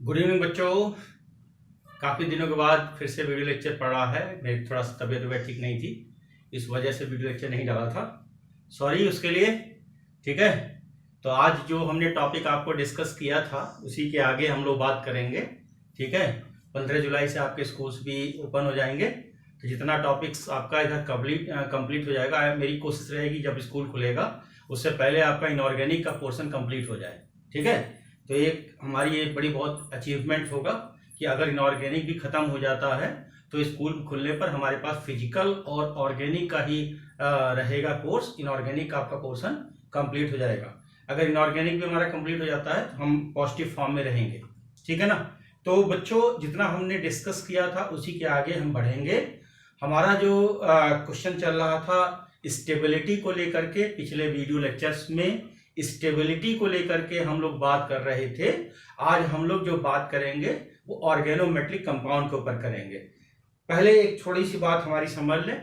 Good evening बच्चों। काफ़ी दिनों के बाद फिर से वीडियो लेक्चर पढ़ रहा है। मेरी थोड़ा सा तबीयत ठीक नहीं थी, इस वजह से वीडियो लेक्चर नहीं डाला था। सॉरी उसके लिए। ठीक है, तो आज जो हमने टॉपिक आपको डिस्कस किया था उसी के आगे हम लोग बात करेंगे। ठीक है, 15 जुलाई से आपके स्कूल्स भी ओपन हो जाएंगे, तो जितना टॉपिक्स आपका इधर कंप्लीट हो जाएगा, मेरी कोशिश रहेगी जब स्कूल खुलेगा उससे पहले आपका इनऑर्गेनिक का पोर्शन कंप्लीट हो जाए। ठीक है, तो एक हमारी एक बड़ी बहुत अचीवमेंट होगा कि अगर इनऑर्गेनिक भी खत्म हो जाता है तो स्कूल खुलने पर हमारे पास फिजिकल और ऑर्गेनिक का ही रहेगा कोर्स। इनऑर्गेनिक का आपका पोर्शन कंप्लीट हो जाएगा। अगर इनऑर्गेनिक भी हमारा कंप्लीट हो जाता है तो हम पॉजिटिव फॉर्म में रहेंगे। ठीक है ना। तो बच्चों, जितना हमने डिस्कस किया था उसी के आगे हम बढ़ेंगे। हमारा जो क्वेश्चन चल रहा था स्टेबिलिटी को लेकर के, पिछले वीडियो लेक्चर्स में स्टेबिलिटी को लेकर के हम लोग बात कर रहे थे। आज हम लोग जो बात करेंगे वो ऑर्गेनोमेट्रिक कंपाउंड के ऊपर करेंगे। पहले एक छोटी सी बात हमारी समझ लें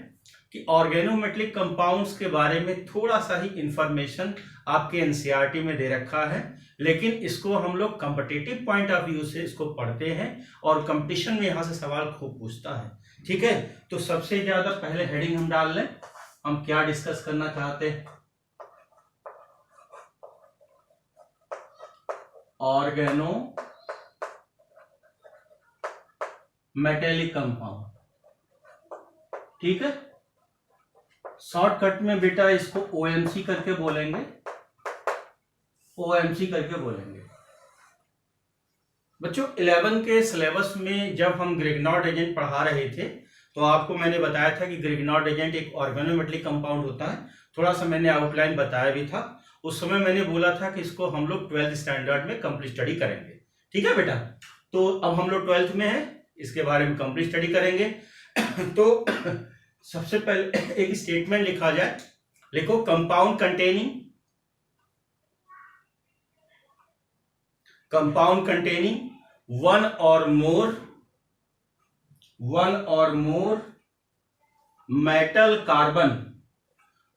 कि ऑर्गेनोमेट्रिक कंपाउंड्स के बारे में थोड़ा सा ही इंफॉर्मेशन आपके एनसीईआरटी में दे रखा है, लेकिन इसको हम लोग कॉम्पिटिटिव पॉइंट ऑफ व्यू से इसको पढ़ते हैं और कंपटीशन में यहां से सवाल खूब पूछता है। ठीक है, तो सबसे ज्यादा पहले हेडिंग हम डाल लें, हम क्या डिस्कस करना चाहते हैं। Organometallic compound. ठीक है, शॉर्टकट में बेटा इसको ओएमसी करके बोलेंगे, ओएमसी करके बोलेंगे। बच्चों 11 के सिलेबस में जब हम ग्रिग्नॉर्ड एजेंट पढ़ा रहे थे तो आपको मैंने बताया था कि ग्रिग्नॉर्ड एजेंट एक ऑर्गेनोमेटेलिक कंपाउंड होता है। थोड़ा सा मैंने आउटलाइन बताया भी था। उस समय मैंने बोला था कि इसको हम लोग 12th स्टैंडर्ड में कंप्लीट स्टडी करेंगे। ठीक है बेटा, तो अब हम लोग 12th में हैं, इसके बारे में कंप्लीट स्टडी करेंगे। तो सबसे पहले एक स्टेटमेंट लिखा जाए। लिखो कंपाउंड कंटेनिंग वन और मोर मेटल कार्बन,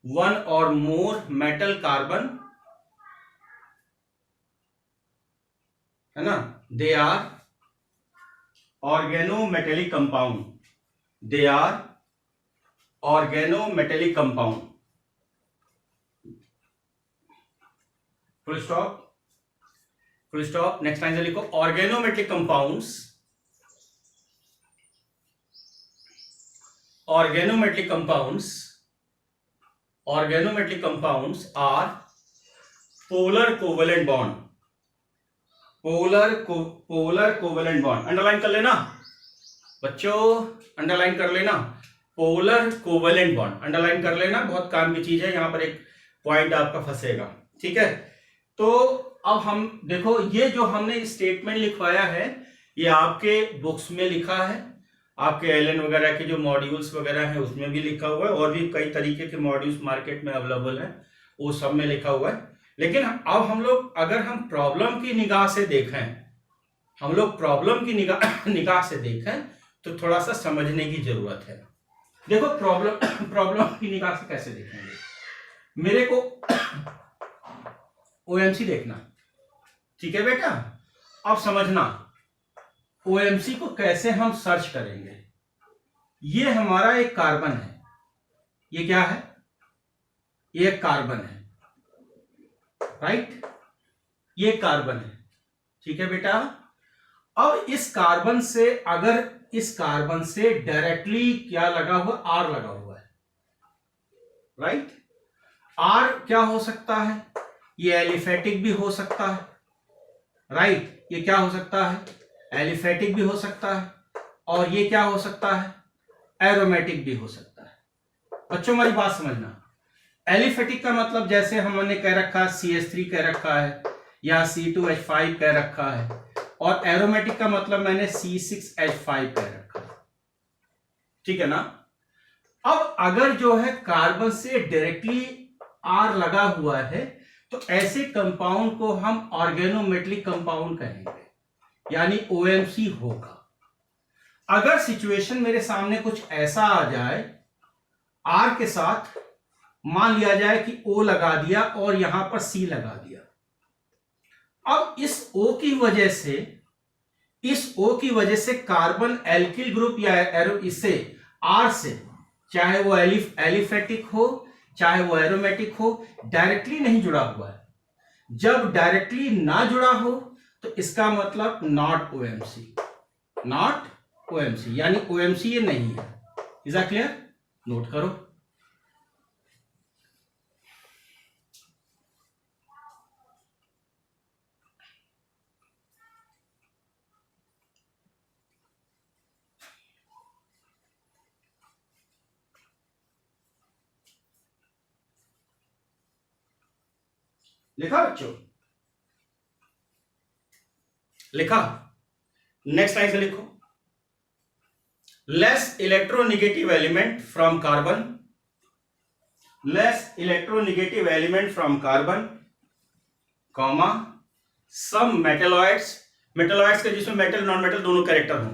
वन और मोर मेटल कार्बन, है ना, they are organometallic compound, they are organometallic compound. Full stop, full stop. Next line से लिखो organometallic compounds, organometallic compounds are polar covalent bond, polar covalent bond. Underline कर लेना बच्चों, underline कर लेना, पोलर कोवेलेंट बॉन्ड अंडरलाइन कर लेना, बहुत काम की चीज है। यहां पर एक पॉइंट आपका फंसेगा। ठीक है, तो अब हम देखो, ये जो हमने स्टेटमेंट लिखवाया है ये आपके बुक्स में लिखा है, आपके एलन वगैरह के जो मॉड्यूल्स वगैरह हैं उसमें भी लिखा हुआ है, और भी कई तरीके के मॉड्यूल्स मार्केट में अवेलेबल है, वो सब में लिखा हुआ है। लेकिन अब हम लोग अगर हम प्रॉब्लम की निगाह से देखें, हम लोग प्रॉब्लम की निगाह से देखें तो थोड़ा सा समझने की जरूरत है। देखो प्रॉब्लम की निगाह से कैसे देखेंगे, मेरे को ओएमसी देखना। ठीक है बेटा, अब समझना ओएमसी को कैसे हम सर्च करेंगे। ये हमारा एक कार्बन है, ये क्या है, ये एक कार्बन है, राइट, ये कार्बन है। ठीक है बेटा, अब इस कार्बन से, अगर इस कार्बन से डायरेक्टली क्या लगा हुआ, आर लगा हुआ है, राइट। आर क्या हो सकता है, ये एलिफेटिक भी हो सकता है, राइट, ये क्या हो सकता है, एलिफेटिक भी हो सकता है, और ये क्या हो सकता है, एरोमेटिक भी हो सकता है। बच्चों हमारी बात समझना, एलिफेटिक का मतलब जैसे हमने कह रखा है CH3 कह रखा है या C2H5 कह रखा है, और एरोमेटिक का मतलब मैंने C6H5 कह रखा है। ठीक है ना। अब अगर जो है कार्बन से डायरेक्टली आर लगा हुआ है तो ऐसे कंपाउंड को हम ऑर्गेनोमेटेलिक कंपाउंड कहेंगे, यानी ओएमसी होगा। अगर सिचुएशन मेरे सामने कुछ ऐसा आ जाए, आर के साथ मान लिया जाए कि O लगा दिया और यहां पर C लगा दिया, अब इस O की वजह से इस O की वजह से कार्बन एल्किल ग्रुप या एरो इससे R से, चाहे वो एलिफेटिक हो चाहे वो एरोमेटिक हो, डायरेक्टली नहीं जुड़ा हुआ है। जब डायरेक्टली ना जुड़ा हो तो इसका मतलब नॉट OMC, नॉट OMC, यानी OMC ये नहीं है। Is that clear? नोट करो। लिखा बच्चों? लिखा? नेक्स्ट लाइन से लिखो। Less electronegative element from carbon, less electronegative element from carbon, comma some metalloids, metalloids के जिसमें मेटल नॉन मेटल दोनों कैरेक्टर हो।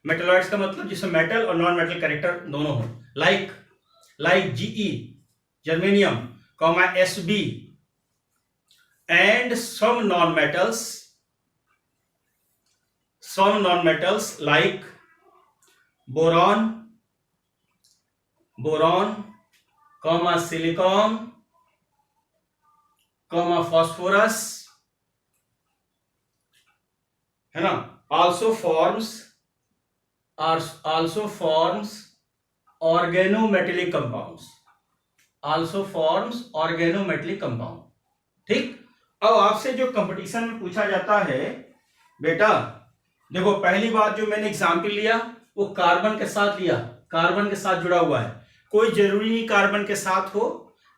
मेटेलॉइड्स का मतलब जिसमें मेटल और नॉन मेटल कैरेक्टर दोनों हो, like GE germanium, comma SB, and some non-metals like boron, comma silicon, comma phosphorus, है ना, also forms organometallic compounds, ठीक। अब आपसे जो कंपटीशन में पूछा जाता है बेटा, देखो पहली बात जो मैंने एग्जाम्पल लिया वो कार्बन के साथ लिया, कार्बन के साथ जुड़ा हुआ है। कोई जरूरी नहीं कार्बन के साथ हो,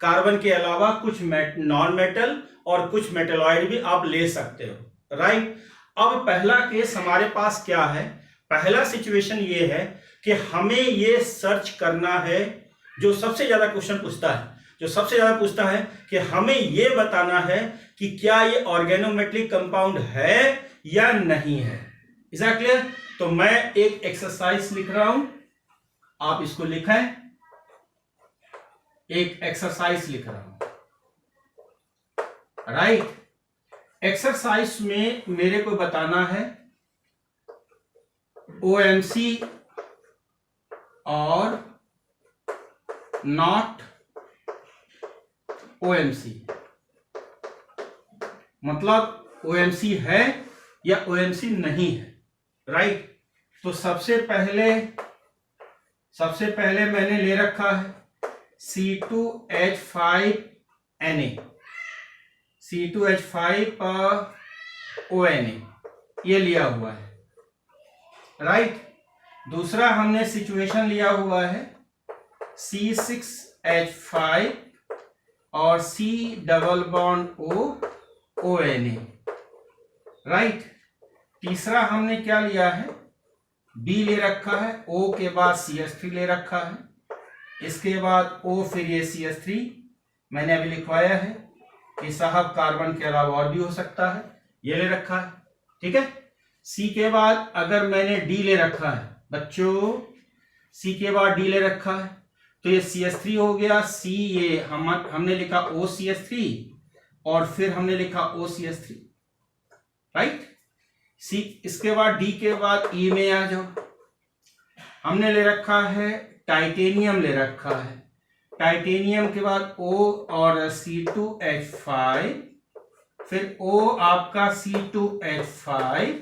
कार्बन के अलावा कुछ नॉन मेटल और कुछ मेटेलॉइड भी आप ले सकते हो, राइट। अब पहला केस हमारे पास क्या है, पहला सिचुएशन ये है कि हमें ये सर्च करना है, जो सबसे ज्यादा क्वेश्चन पूछता है, जो सबसे ज्यादा पूछता है कि हमें यह बताना है कि क्या ये ऑर्गेनोमेटलिक कंपाउंड है या नहीं है। Is that clear? तो मैं एक एक्सरसाइज लिख रहा हूं, आप इसको लिखें। एक एक्सरसाइज लिख रहा हूं, राइट। एक्सरसाइज में मेरे को बताना है OMC और नॉट OMC, मतलब OMC है या OMC नहीं है, राइट। तो सबसे पहले मैंने ले रखा है C2H5Na, C2H5ONa, ये लिया हुआ है, राइट। दूसरा हमने सिचुएशन लिया हुआ है C6H5 और C double bond ONa, right. तीसरा हमने क्या लिया है, B ले रखा है, O के बाद CH3 ले रखा है, इसके बाद O फिर ये CH3 मैंने अभी लिखवाया है कि साहब कार्बन के अलावा और भी हो सकता है, ये ले रखा है, ठीक है। C के बाद अगर मैंने D ले रखा है बच्चों, C के बाद D ले रखा है तो ये CH3 हो गया। C ये हमने लिखा OCH3 और फिर हमने लिखा OCH3, राइट। C इसके बाद D के बाद E में आ जाओ, हमने ले रखा है टाइटेनियम ले रखा है, टाइटेनियम के बाद O और C2H5, फिर O आपका C2H5,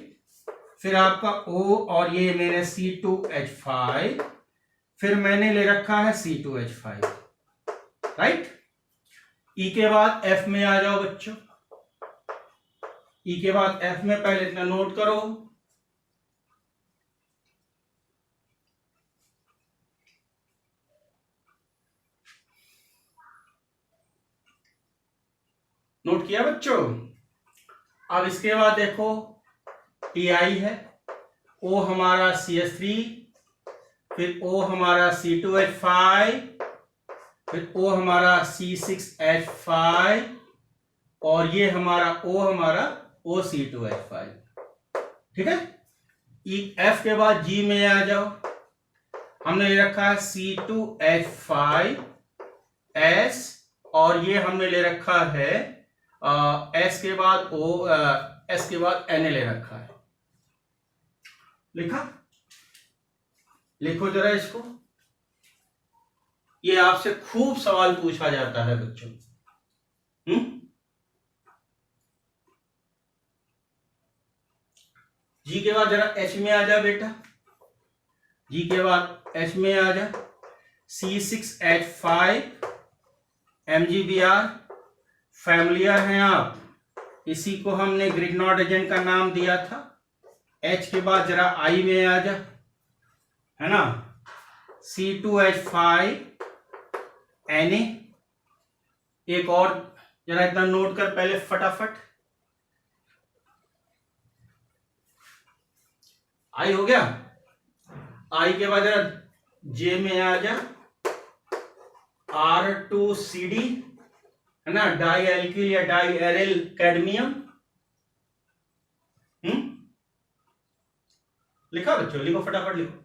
फिर आपका O और ये मैंने C2H5, फिर मैंने ले रखा है C2H5, राइट। E के बाद F में आ जाओ बच्चों, E के बाद F में पहले इतना नोट करो, नोट किया बच्चों। अब इसके बाद देखो Ti है, O हमारा CH3, फिर O हमारा C2H5, फिर O हमारा C6H5 और ये हमारा O हमारा OC2H5, ठीक है। F के बाद G में आ जाओ, हमने ले रखा है C2H5S और ये हमने ले रखा है S के बाद S के बाद Na ले रखा है, लिखा? लिखो जरा इसको। ये आपसे खूब सवाल पूछा जाता है बच्चों। जी के बाद जरा एच में आ जा बेटा, जी के बाद एच में आ जा। C6H5 MgBr फैमिलियर हैं आप, इसी को हमने ग्रिग्नॉड एजेंट का नाम दिया था। H के बाद जरा I में आ जा, है ना, C2H5 Na। एक और जरा इतना नोट कर पहले फटाफट। I हो गया। I के बाद जरा J में आ जा, R2CD, है ना, डाई एल्किल या डाई एरिल कैडमियम। लिखा बच्चों? लिखो फटाफट लिखो।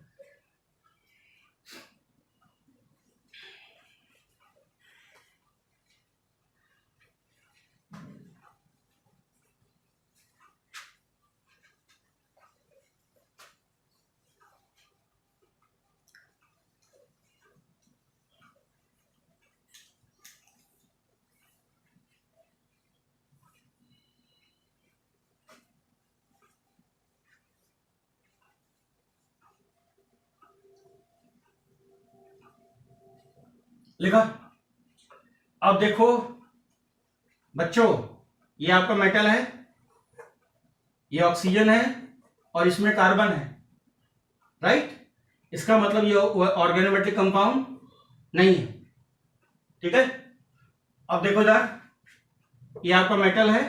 लिखा? अब देखो बच्चों, ये आपका मेटल है, ये ऑक्सीजन है और इसमें कार्बन है, राइट? इसका मतलब ये ऑर्गेनोमेट्रिक कंपाउंड नहीं है, ठीक है? अब देखो यार, ये आपका मेटल है,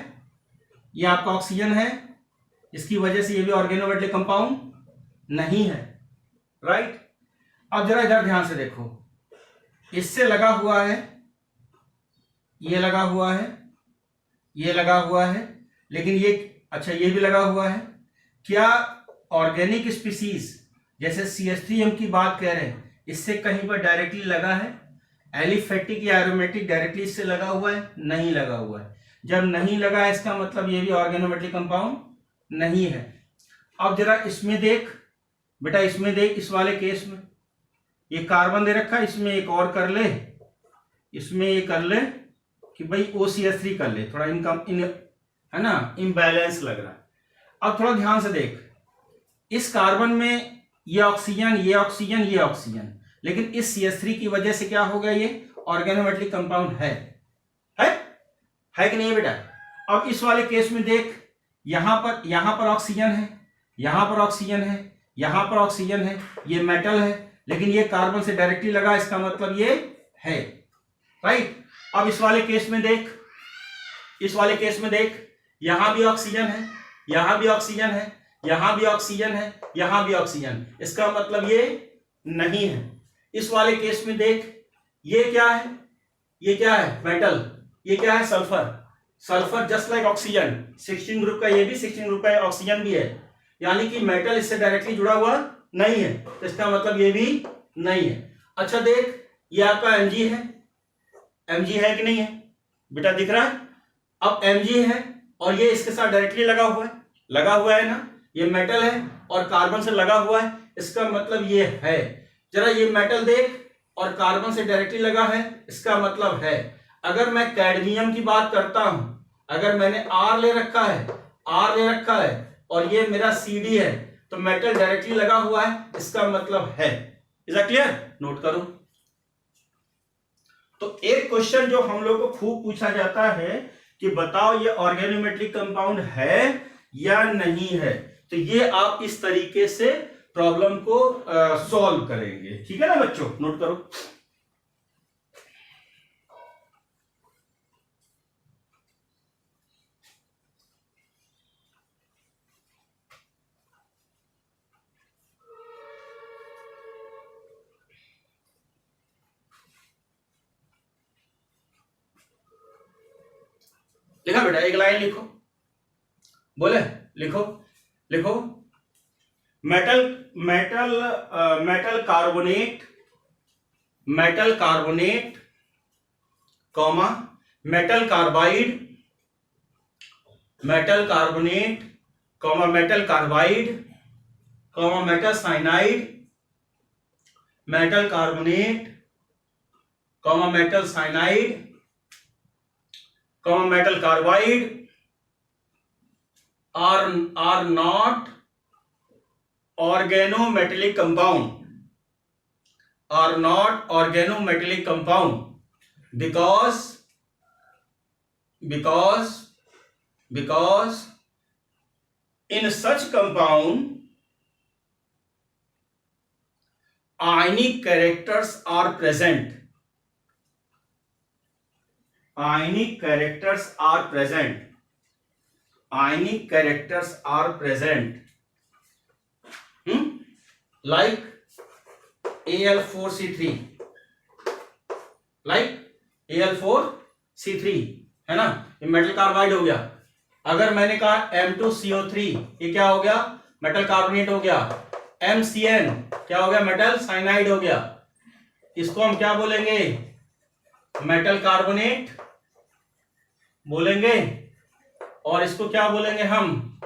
ये आपका ऑक्सीजन है, इसकी वजह से ये भी ऑर्गेनोमेट्रिक कंपाउंड नहीं है, राइट? अब जरा इधर ध्यान से देखो, इससे लगा हुआ है, ये लगा हुआ है, ये लगा हुआ है, लेकिन ये, अच्छा ये भी लगा हुआ है। क्या ऑर्गेनिक स्पीसीज जैसे CH3 की बात कर रहे हैं, इससे कहीं पर डायरेक्टली लगा है? एलिफेटिक या एरोमेटिक डायरेक्टली इससे लगा हुआ है? नहीं लगा हुआ है। जब नहीं लगा है, इसका मतलब ये भी ऑर्गेनोमेट्रिक कंपाउंड नहीं है। अब जरा इसमें देख बेटा, इसमें देख, इस वाले केस में ये कार्बन दे रखा है, इसमें एक और कर ले, इसमें ये कर ले कि भाई OCH3 कर ले, थोड़ा है ना, इम्बैलेंस लग रहा है। अब थोड़ा ध्यान से देख, इस कार्बन में ये ऑक्सीजन, ये ऑक्सीजन, ये ऑक्सीजन, लेकिन इस CH3 की वजह से क्या हो गया? ये ऑर्गेनोमेट्रिक कंपाउंड है कि नहीं बेटा? अब इस वाले केस में देख, यहां पर ऑक्सीजन है, यहां पर ऑक्सीजन है, यहां पर ऑक्सीजन है, ये मेटल है, लेकिन ये कार्बन से डायरेक्टली लगा, इसका मतलब ये है, राइट? अब इस वाले केस में देख, इस वाले केस में देख, यहां भी ऑक्सीजन है, यहां भी ऑक्सीजन है, यहां भी ऑक्सीजन है, यहां भी ऑक्सीजन, इसका मतलब ये नहीं है। इस वाले केस में देख, ये क्या है? ये क्या है? मेटल। ये क्या है? Sulphur. Sulphur just like oxygen, 16 group का, ये भी 16 ग्रुप का ऑक्सीजन भी है, यानी कि मेटल इससे डायरेक्टली जुड़ा हुआ नहीं है, तो इसका मतलब ये भी नहीं है। अच्छा देख, ये आपका Mg है, Mg है कि नहीं है बेटा? दिख रहा है? अब Mg है और ये इसके साथ डायरेक्टली लगा हुआ है ना, ये मेटल है और कार्बन से लगा हुआ है, इसका मतलब ये है। जरा ये मेटल देख और कार्बन से डायरेक्टली लगा है, इसका मतलब है। अगर मैं कैडमियम की बात करता हूं, अगर मैंने R ले रखा है और ये मेरा CD है, तो मेटल डायरेक्टली लगा हुआ है, इसका मतलब है। Is that clear? नोट करो। तो एक क्वेश्चन जो हम लोग को खूब पूछा जाता है कि बताओ ये ऑर्गेनोमेट्रिक कंपाउंड है या नहीं है, तो ये आप इस तरीके से प्रॉब्लम को सॉल्व करेंगे, ठीक है ना बच्चों? नोट करो। लिखा बेटा? एक लाइन लिखो, बोले लिखो, लिखो। Metal carbonate comma metal carbide, metal carbonate comma metal carbide comma metal cyanide, metal carbonate, comma metal cyanide, comma metal carbide are not organometallic compound, are not organometallic compound because in such compound ionic characters are present, ionic characters are present, ionic characters are present, like Al4C3, like Al4C3 है ना, ये metal carbide हो गया। अगर मैंने कहा M2CO3, ये क्या हो गया, मेटल कार्बोनेट हो गया। MCN क्या हो गया, मेटल साइनाइड हो गया। इसको हम क्या बोलेंगे, मेटल कार्बोनेट बोलेंगे। और इसको क्या बोलेंगे हम,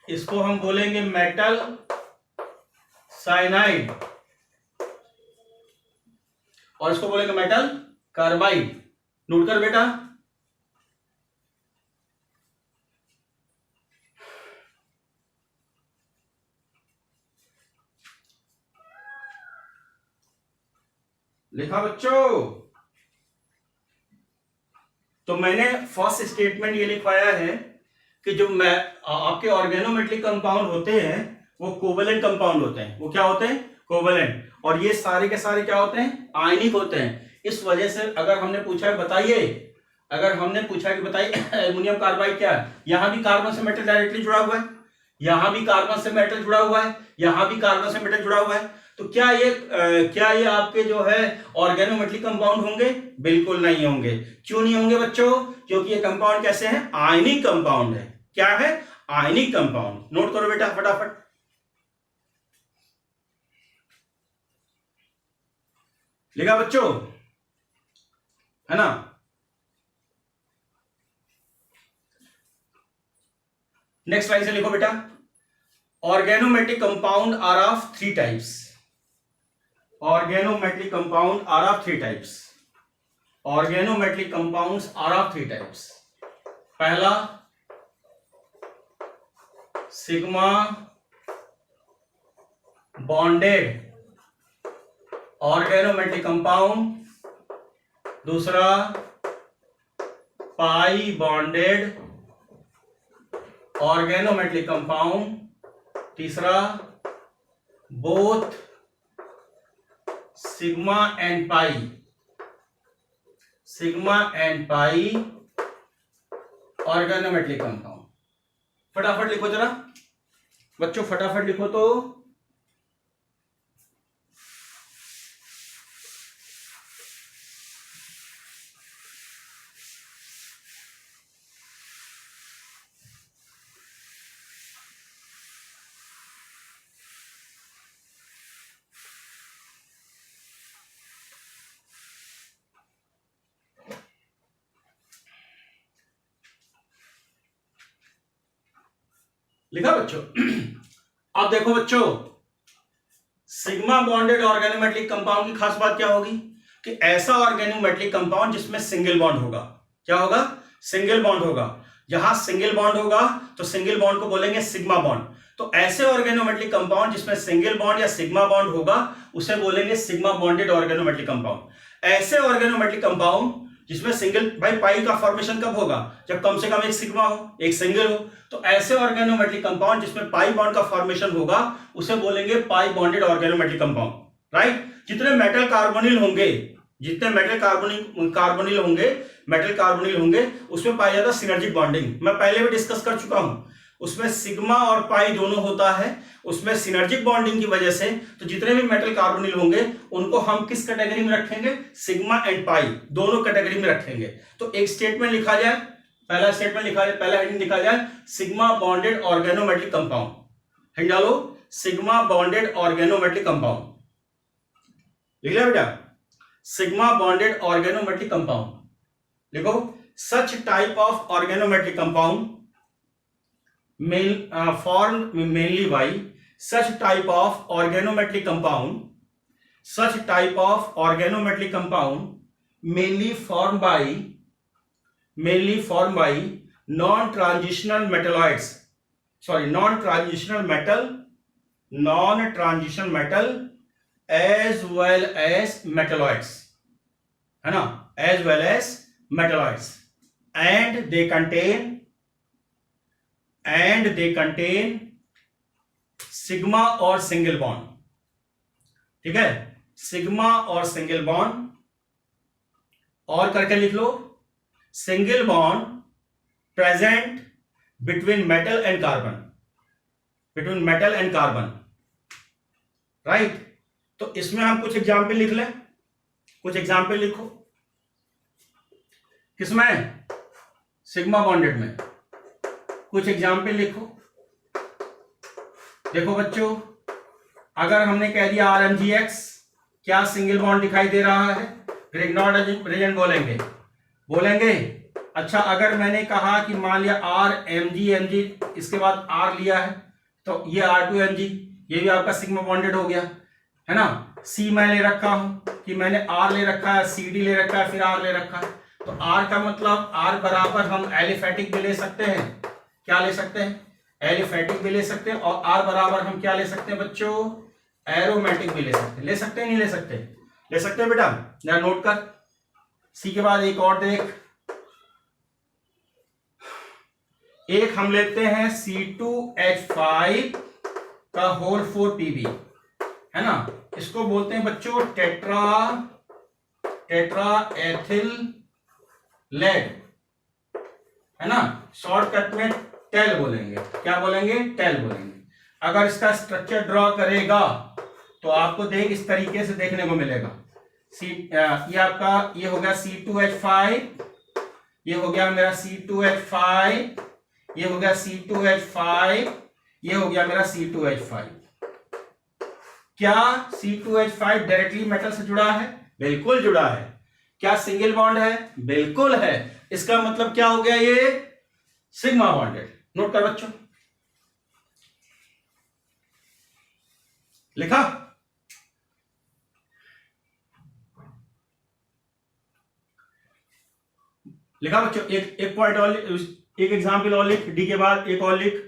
इसको हम बोलेंगे मेटल साइनाइड, और इसको बोलेंगे मेटल कार्बाइड। नोट कर बेटा। लिखा बच्चों। तो मैंने फर्स्ट स्टेटमेंट ये लिखवाया है कि जो आपके ऑर्गेनोमेटलिक कंपाउंड होते हैं वो कोवेलेंट कंपाउंड होते हैं। वो क्या होते हैं, कोवेलेंट। और ये सारे के सारे क्या होते हैं, आयनिक होते हैं। इस वजह से अगर हमने पूछा है बताइए, अगर हमने पूछा कि बताइए एल्युमिनियम कार्बाइड क्या है, यहां भी कार्बन से मेटल डायरेक्टली जुड़ा हुआ है, यहां भी कार्बन से मेटल जुड़ा हुआ है, यहां भी कार्बन से मेटल जुड़ा हुआ है। तो क्या ये आपके जो है ऑर्गेनोमेटलिक कंपाउंड होंगे? बिल्कुल नहीं होंगे। क्यों नहीं होंगे बच्चों? क्योंकि ये कंपाउंड कैसे हैं, आयनिक कंपाउंड है। क्या है, आयनिक कंपाउंड। नोट करो बेटा फटाफट। लिखा बच्चों, है ना। नेक्स्ट लाइन से लिखो बेटा, organometallic compound are of 3 types. Organometallic compound are of 3 types. Organometallic compounds are of 3 types. पहला सिग्मा बॉन्डेड ऑर्गेनोमेटलिक कंपाउंड, दूसरा पाई बॉन्डेड ऑर्गेनोमेटलिक कंपाउंड, तीसरा both sigma and pi, sigma and pi organometallic compound. फटाफट लिखो जरा बच्चों, फटाफट लिखो तो। लिखा बच्चों। अब देखो बच्चों, सिग्मा बॉन्डेड ऑर्गेनोमेटलिक कंपाउंड की खास बात क्या होगी कि ऐसा ऑर्गेनोमेटलिक कंपाउंड जिसमें सिंगल बॉन्ड होगा। क्या होगा, सिंगल बॉन्ड होगा। जहां सिंगल बॉन्ड होगा तो सिंगल बॉन्ड को बोलेंगे सिग्मा बॉन्ड। तो ऐसे ऑर्गेनोमेटलिक कंपाउंड जिसमें सिंगल बॉन्ड या सिग्मा बॉन्ड होगा उसे बोलेंगे सिग्मा बॉन्डेड ऑर्गेनोमेटलिक कंपाउंड। ऐसे ऑर्गेनोमेटलिक कंपाउंड जिसमें सिंगल, भाई पाई का फॉर्मेशन कब होगा, जब कम से कम एक सिग्मा हो, एक सिंगल हो। तो ऐसे ऑर्गेनोमेटलिक कंपाउंड जिसमें पाई बॉन्ड का फॉर्मेशन होगा उसे बोलेंगे पाई बॉन्डेड ऑर्गेनोमेटलिक कंपाउंड। राइट। जितने मेटल कार्बोनिल होंगे, जितने मेटल कार्बोनिल होंगे, मेटल कार्बोनिल होंगे, उसमें पाया जाता है सिनर्जिक बॉन्डिंग। मैं पहले भी डिस्कस कर चुका हूं। उसमें सिग्मा और पाई दोनों होता है, उसमें सिनर्जिक बॉन्डिंग की वजह से। तो जितने भी मेटल कार्बोनिल होंगे उनको हम किस कैटेगरी में रखेंगे, सिग्मा एंड पाई दोनों कैटेगरी में रखेंगे। तो एक स्टेटमेंट लिखा जाए, पहला स्टेटमेंट लिखा जाए, पहला हेडिंग लिखा जाए sigma bonded organometallic compound. Heading डालो सिग्मा बॉन्डेड ऑर्गेनोमेटलिक कंपाउंड। लिख लिया बेटा, सिग्मा बॉन्डेड ऑर्गेनोमेटलिक कंपाउंड लिखो। Such type of organometallic compound formed mainly by such type of organometallic compound mainly formed by non-transitional metal as well as metalloids, है ना, as well as metalloids, and they contain sigma और single bond, ठीक है, sigma और single bond, और करके लिख लो single bond present between metal and carbon, right. तो इसमें हम कुछ एग्जाम्पल लिख लें, कुछ एग्जाम्पल लिखो, किसमें, सिग्मा बॉन्डेड में कुछ एग्जाम्पल लिखो। देखो बच्चों, अगर हमने कह दिया RMgX, क्या सिंगल बॉन्ड दिखाई दे रहा है, ग्रिग्नॉर्ड रीजन बोलेंगे। अच्छा, अगर मैंने कहा कि मान लिया RMgMg, इसके बाद R लिया है, तो ये R2Mg, ये भी आपका सिग्मा बॉन्डेड हो गया, है ना। C मैं ले रखा हूं कि मैंने R ले रखा है, CD ले रखा है, फिर R ले रखा है, तो R का मतलब R बराबर हम एलिफेटिक भी ले सकते हैं, क्या ले सकते हैं, एलिफेटिक भी ले सकते हैं, और R बराबर हम क्या ले सकते हैं बच्चों, एरोमेटिक भी ले सकते हैं, नहीं ले सकते, ले सकते हैं बेटा, जरा नोट कर। C के बाद एक और देख, एक हम लेते हैं C2H5 का होल 4Pb, है ना, इसको बोलते हैं बच्चों टेट्रा एथिल लेड, है ना, शॉर्टकट में टेल बोलेंगे, क्या बोलेंगे, टेल बोलेंगे। अगर इसका स्ट्रक्चर ड्रॉ करेगा तो आपको देख इस तरीके से देखने को मिलेगा। ये आपका ये हो गया C2H5, ये हो गया मेरा C2H5, ये हो गया C2H5, ये हो गया मेरा C2H5। क्या C2H5 डायरेक्टली मेटल से जुड़ा है, बिल्कुल जुड़ा है। क्या सिंगल बॉन्ड है, बिल्कुल है। इसका मतलब क्या हो गया, ये सिग्मा बॉन्डेड। नोट कर बच्चों, लिखा, बच्चों। एक पॉइंट और, एक एग्जांपल और लिख, डी के बाद एक और लिख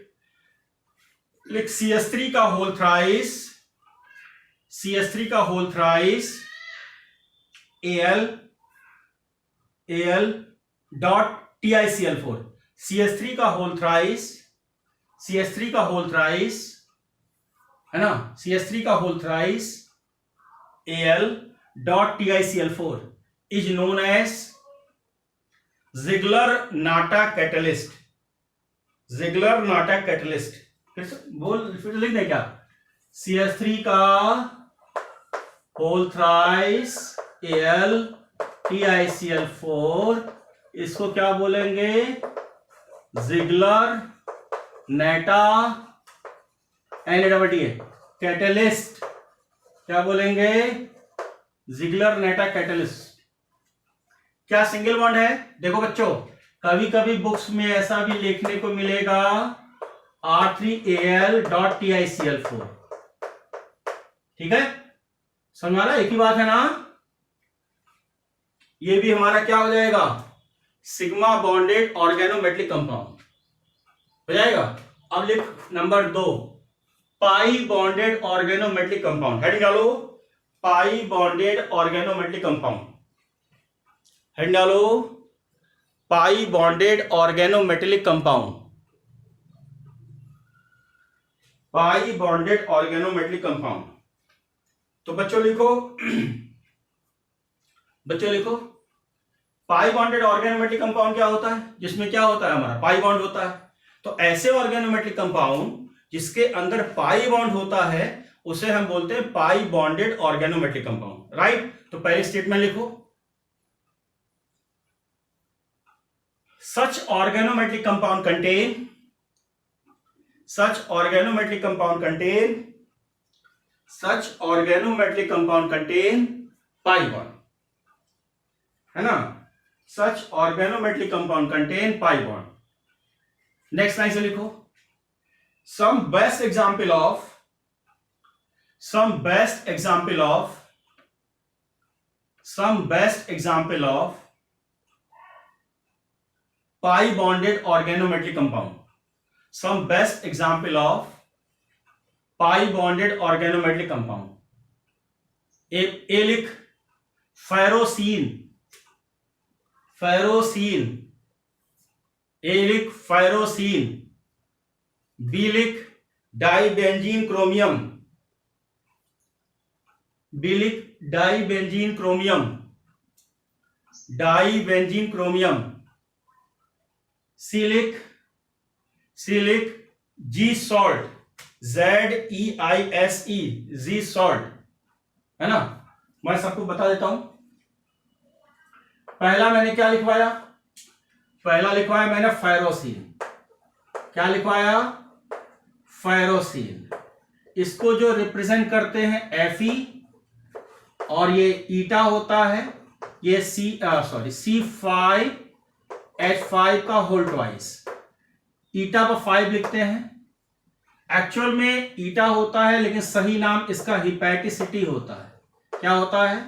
CS3 का whole thrice Al dot TiCl4, CS3 का होल थ्राइस, है ना, CS3 का whole thrice Al dot TiCl4 is known as Ziegler-Natta catalyst. फिर लिख दे क्या, CS3 का होल थ्राइस Al TiCl4, इसको क्या बोलेंगे, Ziegler-Natta कैटलिस्ट, क्या बोलेंगे, Ziegler-Natta कैटलिस्ट। क्या सिंगल बॉन्ड है, देखो बच्चों, कभी कभी बुक्स में ऐसा भी लिखने को मिलेगा R3Al डॉट TiCl4, ठीक है, समझ आ रहा है, एक ही बात है ना। ये भी हमारा क्या हो जाएगा, सिग्मा बॉन्डेड ऑर्गेनोमेटलिक कंपाउंड हो जाएगा। अब लिख number 2, pi bonded organometallic compound, heading डालो, pi bonded organometallic compound, heading डालो, pi bonded organometallic compound, pi bonded organometallic compound. तो बच्चों लिखो, पाई बॉन्डेड ऑर्गेनोमेटलिक कंपाउंड क्या होता है, जिसमें क्या होता है, हमारा पाई बॉन्ड होता है। तो ऐसे ऑर्गेनोमेटलिक कंपाउंड जिसके अंदर पाई बॉन्ड होता है उसे हम बोलते हैं पाई बॉन्डेड ऑर्गेनोमेटलिक कंपाउंड, राइट। तो पहले स्टेटमेंट लिखो, such organometallic compound contain pi bond, है ना, such organometallic compound contain pi bond। Next line से लिखो, some best example of some best example of pi bonded organometallic compound. Some best example of pi bonded organometallic compound. ए लिख फेरोसीन, ए लिख फेरोसीन, B लिख डाइबेंजीन chromium, B लिख डाइबेंजीन chromium, सी लिख जी salt, ZEISE, जी salt, है ना। मैं सबको बता देता हूं। पहला मैंने क्या लिखवाया? पहला लिखवाया मैंने फेरोसीन। क्या लिखवाया? फेरोसीन। इसको जो रिप्रेजेंट करते हैं Fe, और ये ईटा होता है, ये C5H5 का होल ट्वाइस। ईटा पर 5 लिखते हैं। एक्चुअल में ईटा होता है, लेकिन सही नाम इसका हिपैटिसिटी होता है। क्या होता है?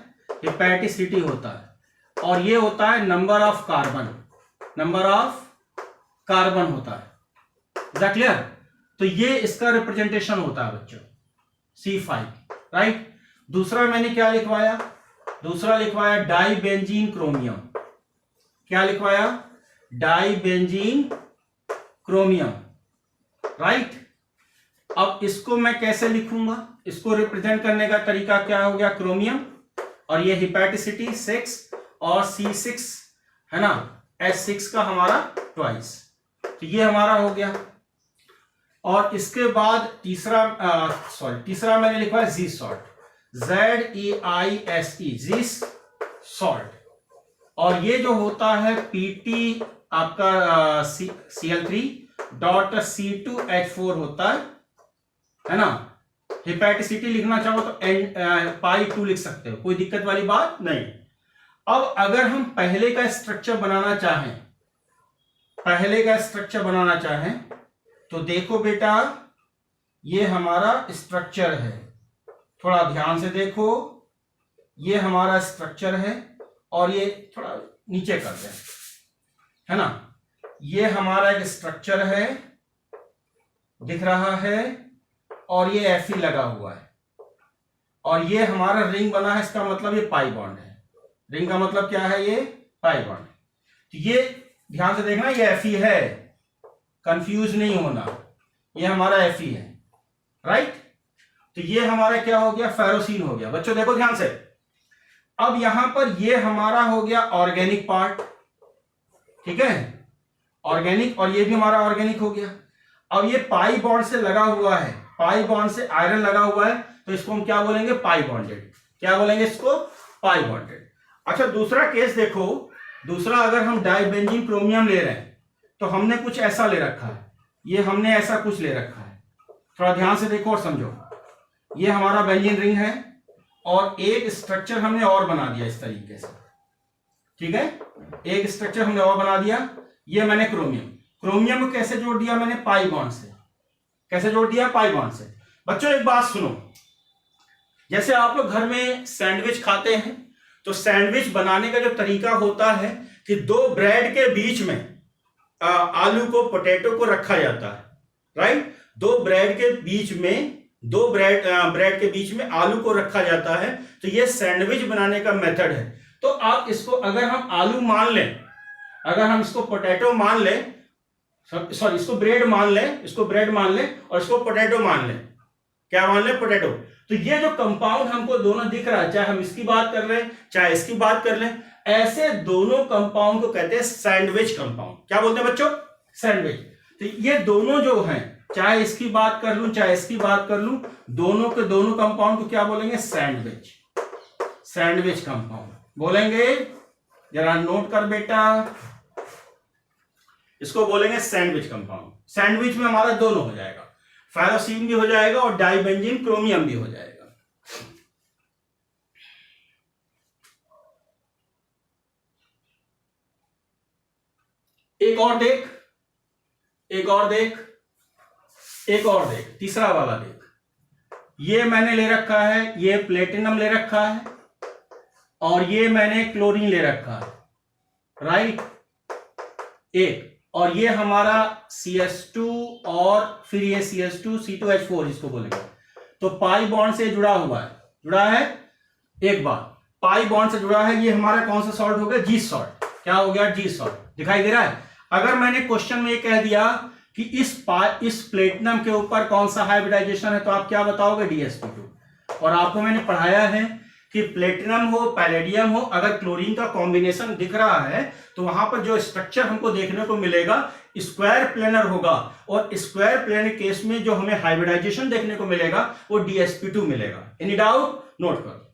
हिपैटिसिटी होता है। और ये होता है नंबर ऑफ कार्बन होता है। Is that clear? तो ये इसका रिप्रेजेंटेशन होता है बच्चों, C5, राइट। दूसरा मैंने क्या लिखवाया? दूसरा लिखवाया डाइबेंजीन क्रोमियम। क्या लिखवाया? डाइबेंजीन क्रोमियम, राइट। अब इसको मैं कैसे लिखूंगा? इसको रिप्रेजेंट करने का तरीका क्या हो गया? क्रोमियम, और ये हिपैटिसिटी 6 और C6, है ना, H6 का हमारा ट्वाइस। तो ये हमारा हो गया। और इसके बाद तीसरा मैंने लिखा है जी सॉल्ट, ZEISE, जी सॉल्ट। और ये जो होता है PT आपका Cl3.C2H4 होता है ना। हिपैटिसिटी लिखना चाहो तो pi2 लिख सकते हो, कोई दिक्कत वाली बात नहीं। अब अगर हम पहले का स्ट्रक्चर बनाना चाहें, तो देखो बेटा, ये हमारा स्ट्रक्चर है। थोड़ा ध्यान से देखो, ये हमारा स्ट्रक्चर है, और ये थोड़ा नीचे कर दें, है ना। ये हमारा एक स्ट्रक्चर है, दिख रहा है, और ये Fe लगा हुआ है, और ये हमारा रिंग बना है। इसका मतलब ये पाई बॉन्ड है। रिंग का मतलब क्या है? ये पाई बॉन्ड। तो ये ध्यान से देखना, ये Fe है, कंफ्यूज नहीं होना, ये हमारा Fe है, राइट। तो ये हमारा क्या हो गया? फेरोसीन हो गया। बच्चों देखो ध्यान से, अब यहां पर ये हमारा हो गया ऑर्गेनिक पार्ट, ठीक है, ऑर्गेनिक, और ये भी हमारा ऑर्गेनिक हो गया। अब ये पाई बॉन्ड से लगा हुआ है, पाई बॉन्ड से आयरन लगा हुआ है, तो इसको हम क्या बोलेंगे? पाई बॉन्डेड। क्या बोलेंगे इसको? पाई बॉन्डेड। अच्छा, दूसरा केस देखो। दूसरा, अगर हम डाइबेंजीन क्रोमियम ले रहे हैं, तो हमने कुछ ऐसा ले रखा है, ये हमने ऐसा कुछ ले रखा है। थोड़ा ध्यान से देखो और समझो। ये हमारा बेंजीन रिंग है, और एक स्ट्रक्चर हमने और बना दिया इस तरीके से, ठीक है। एक स्ट्रक्चर हमने और बना दिया। ये मैंने क्रोमियम को कैसे जोड़ दिया? मैंने पाई बॉन्ड से। कैसे जोड़ दिया? पाई बॉन्ड से। बच्चों एक बात सुनो, जैसे आप लोग घर में सैंडविच खाते हैं, तो सैंडविच बनाने का जो तरीका होता है कि दो ब्रेड के बीच में आलू को, पोटैटो को रखा जाता है, राइट। दो ब्रेड के बीच में आलू को रखा जाता है। तो ये सैंडविच बनाने का मेथड है। तो आप इसको, अगर हम आलू मान लें, अगर हम इसको पोटैटो मान लें, सॉरी, इसको ब्रेड मान लें, और इसको पोटैटो मान लें। क्या मान लें? पोटैटो। तो ये जो कंपाउंड हमको दोनों दिख रहा है, चाहे हम इसकी बात कर लें, चाहे इसकी बात कर लें, ऐसे दोनों कंपाउंड को कहते हैं सैंडविच कंपाउंड। क्या बोलते हैं बच्चों? सैंडविच। तो ये दोनों जो हैं, चाहे इसकी बात कर लूं, चाहे इसकी बात कर लूं, दोनों के दोनों कंपाउंड को क्या बोलेंगे? सैंडविच कंपाउंड बोलेंगे। जरा नोट कर बेटा, इसको बोलेंगे सैंडविच कंपाउंड। सैंडविच में हमारा दोनों हो जाएगा, फेरोसीन भी हो जाएगा और डाइबेंजीन क्रोमियम भी हो जाएगा। एक और देख, तीसरा वाला देख। ये मैंने ले रखा है, ये प्लेटिनम ले रखा है, और ये मैंने क्लोरीन ले रखा है, राइट, एक, और ये हमारा CH2 और फिर ये CH2 C2H4 इसको बोलेंगे। तो पाई बॉन्ड से जुड़ा हुआ है, जुड़ा है, एक बार पाई बॉन्ड से जुड़ा है, ये हमारा कौन सा सॉल्ट हो गया, जी सॉल्ट। क्या हो गया, जी सॉल्ट, दिखाई दे रहा है। अगर मैंने क्वेश्चन में ये कह दिया कि इस प्लेटिनम के ऊपर कौन सा हाइब्रिडाइजेशन है, तो आप क्या बताओगे, DsP2। और आपको मैंने पढ़ाया है कि प्लेटिनम हो, पैलेडियम हो, अगर क्लोरीन का कॉम्बिनेशन दिख रहा है तो वहां पर जो स्ट्रक्चर हमको देखने को मिलेगा स्क्वायर प्लेनर होगा, और स्क्वायर प्लेनर केस में जो हमें हाइब्रिडाइजेशन देखने को मिलेगा वो DsP2 मिलेगा। एनी डाउट, नोट करो।